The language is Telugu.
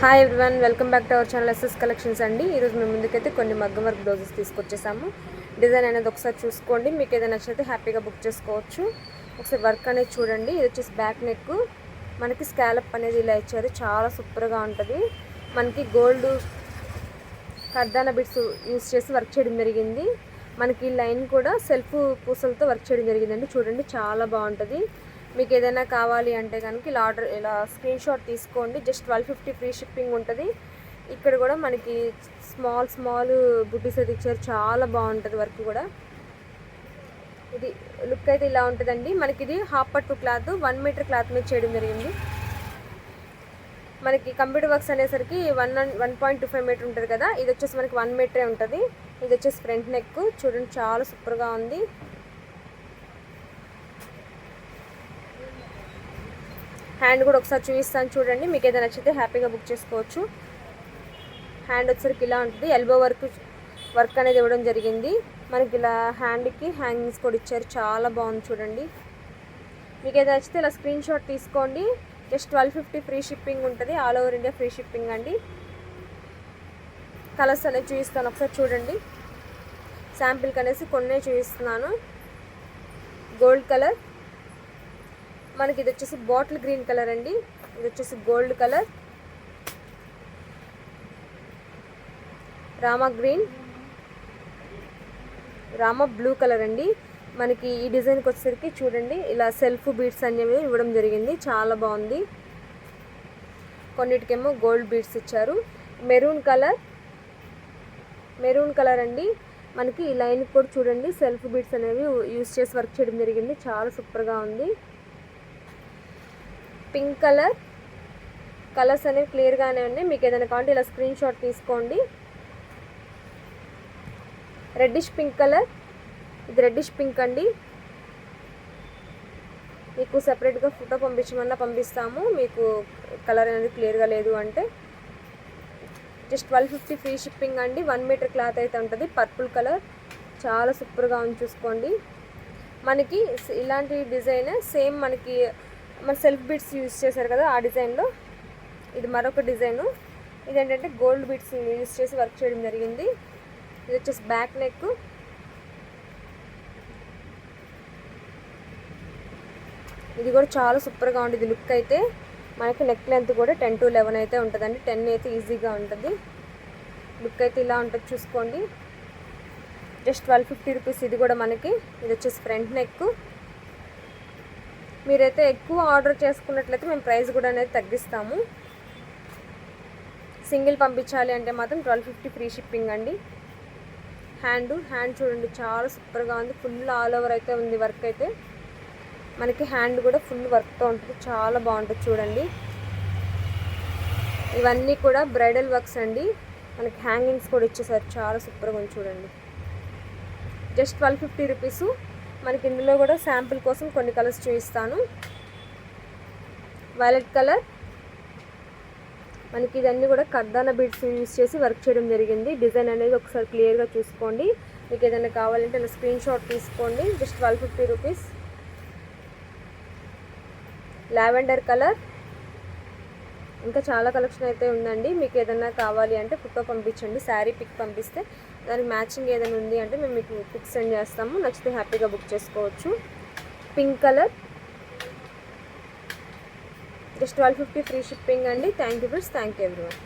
Hi everyone, welcome back to our channel SS collections అండి. ఈరోజు మేము ముందుకైతే కొన్ని మగ్గం వర్క్ బ్లౌజెస్ తీసుకొచ్చేసాము. డిజైన్ అనేది ఒకసారి చూసుకోండి, మీకు ఏదైనా నచ్చితే హ్యాపీగా బుక్ చేసుకోవచ్చు. ఒకసారి వర్క్ అనేది చూడండి. ఇది వచ్చేసి బ్యాక్ నెక్, మనకి స్కాలప్ అనేది ఇలా ఇచ్చారు, చాలా సూపర్గా ఉంటుంది. మనకి గోల్డ్ కర్దానా బిట్స్ యూస్ చేసి వర్క్ చేయడం జరిగింది. మనకి లైన్ కూడా సెల్ఫ్ పూసలతో వర్క్ చేయడం జరిగిందండి. చూడండి, చాలా బాగుంటుంది. మీకు ఏదైనా కావాలి అంటే కనుక ఇలా స్క్రీన్ షాట్ తీసుకోండి. జస్ట్ 1250 ఫ్రీ షిప్పింగ్ ఉంటుంది. ఇక్కడ కూడా మనకి స్మాల్ బుటీస్ అయితే ఇచ్చారు, చాలా బాగుంటుంది వర్క్ కూడా. ఇది లుక్ అయితే ఇలా ఉంటుందండి. మనకి ఇది హాఫ్ పట్టు క్లాత్ 1 మీటర్ క్లాత్ మీద చేయడం జరిగింది. మనకి కంప్యూటర్ వర్క్స్ అనేసరికి 1.25 మీటర్ ఉంటుంది కదా, ఇది వచ్చేసి మనకి 1 మీటరే ఉంటుంది. ఇది వచ్చేసి ఫ్రంట్ నెక్, చూడండి చాలా సూపర్గా ఉంది. హ్యాండ్ కూడా ఒకసారి చూపిస్తాను చూడండి, మీకు ఏదైనా నచ్చితే హ్యాపీగా బుక్ చేసుకోవచ్చు. హ్యాండ్ వచ్చేసరికి ఇలా ఉంటుంది. ఎల్బో వర్క్ అనేది ఇవ్వడం జరిగింది. మనకి ఇలా హ్యాండ్కి హ్యాంగింగ్స్ కూడా ఇచ్చారు, చాలా బాగుంది చూడండి. మీకు ఏదైనా నచ్చితే ఇలా స్క్రీన్ షాట్ తీసుకోండి. జస్ట్ 1250 ఫ్రీ షిప్పింగ్ ఉంటుంది. All over India free shipping అండి. కలర్స్ అనేది చూపిస్తాను, ఒకసారి చూడండి. శాంపిల్కి అనేసి కొన్నే చూపిస్తున్నాను. గోల్డ్ కలర్, మనకి ఇది వచ్చేసి బాటిల్ గ్రీన్ కలర్ అండి. ఇది వచ్చేసి gold colour, Rama green, Rama blue colour అండి. మనకి ఈ డిజైన్కి వచ్చేసరికి చూడండి, ఇలా సెల్ఫ్ బీడ్స్ అనేవి ఇవ్వడం జరిగింది, చాలా బాగుంది. కొన్నిటికేమో గోల్డ్ బీడ్స్ ఇచ్చారు. మెరూన్ కలర్ అండి. మనకి ఈ లైన్కి కూడా చూడండి సెల్ఫ్ బీడ్స్ అనేవి యూస్ చేసి వర్క్ చేయడం జరిగింది, చాలా సూపర్గా ఉంది. పింక్ కలర్, కలర్స్ అనేవి క్లియర్గానే ఉన్నాయి. మీకు ఏదైనా కావాలంటే ఇలా స్క్రీన్ షాట్ తీసుకోండి. రెడ్డిష్ పింక్ కలర్, ఇది రెడ్డిష్ పింక్ అండి. మీకు సెపరేట్గా ఫోటో పంపించమన్నా పంపిస్తాము, మీకు కలర్ అనేది క్లియర్గా లేదు అంటే. జస్ట్ 1250 ఫ్రీ షిప్పింగ్ అండి. 1 మీటర్ క్లాత్ అయితే ఉంటుంది. పర్పుల్ కలర్, చాలా సూపర్గా ఉంది, చూసుకోండి. మనకి ఇలాంటి డిజైన్ సేమ్ మనకి మన సెల్ఫ్ బీడ్స్ యూజ్ చేశారు కదా, ఆ డిజైన్లో ఇది మరొక డిజైను. ఇదేంటంటే గోల్డ్ బీడ్స్ యూజ్ చేసి వర్క్ చేయడం జరిగింది. ఇది వచ్చేసి బ్యాక్ నెక్, ఇది కూడా చాలా సూపర్గా ఉంటుంది. లుక్ అయితే మనకి నెక్ లెంత్ కూడా 10 to 11 అయితే ఉంటుందండి. 10 అయితే ఈజీగా ఉంటుంది. లుక్ అయితే ఇలా ఉంటుంది, చూసుకోండి. Just 1250 rupees. ఇది కూడా మనకి, ఇది వచ్చేసి ఫ్రంట్ నెక్. మీరైతే ఎక్కువ ఆర్డర్ చేసుకున్నట్లయితే మేము ప్రైస్ కూడా అనేది తగ్గిస్తాము. సింగిల్ పంపించాలి అంటే మాత్రం 1250 ఫ్రీ షిప్పింగ్ అండి. హ్యాండ్ చూడండి, చాలా సూపర్గా ఉంది. ఫుల్ ఆల్ ఓవర్ అయితే ఉంది వర్క్ అయితే. మనకి హ్యాండ్ కూడా ఫుల్ వర్క్తో ఉంటుంది, చాలా బాగుంటుంది చూడండి. ఇవన్నీ కూడా బ్రైడల్ వర్క్స్ అండి. మనకి హ్యాంగింగ్స్ కూడా ఇచ్చేసారు, చాలా సూపర్గా ఉంది చూడండి. Just 1250 rupees. మనకి ఇందులో కూడా శాంపుల్ కోసం కొన్ని కలర్స్ చూపిస్తాను. వైలెట్ కలర్, మనకి ఇదన్నీ కూడా కర్దానా బీడ్స్ యూజ్ చేసి వర్క్ చేయడం జరిగింది. డిజైన్ అనేది ఒకసారి క్లియర్గా చూసుకోండి. మీకు ఏదైనా కావాలంటే ఇలా స్క్రీన్ షాట్ తీసుకోండి. Just 1250 rupees. లావెండర్ కలర్, ఇంకా చాలా కలెక్షన్ అయితే ఉందండి. మీకు ఏదైనా కావాలి అంటే ఫోటో పంపించండి, శారీ పిక్ పంపిస్తే దానికి మ్యాచింగ్ ఏదైనా ఉంది అంటే మేము మీకు పిక్ సెండ్ చేస్తాము. నచ్చితే హ్యాపీగా బుక్ చేసుకోవచ్చు. Pink colour, just 1250 free shipping అండి. Thank you friends, thank you everyone.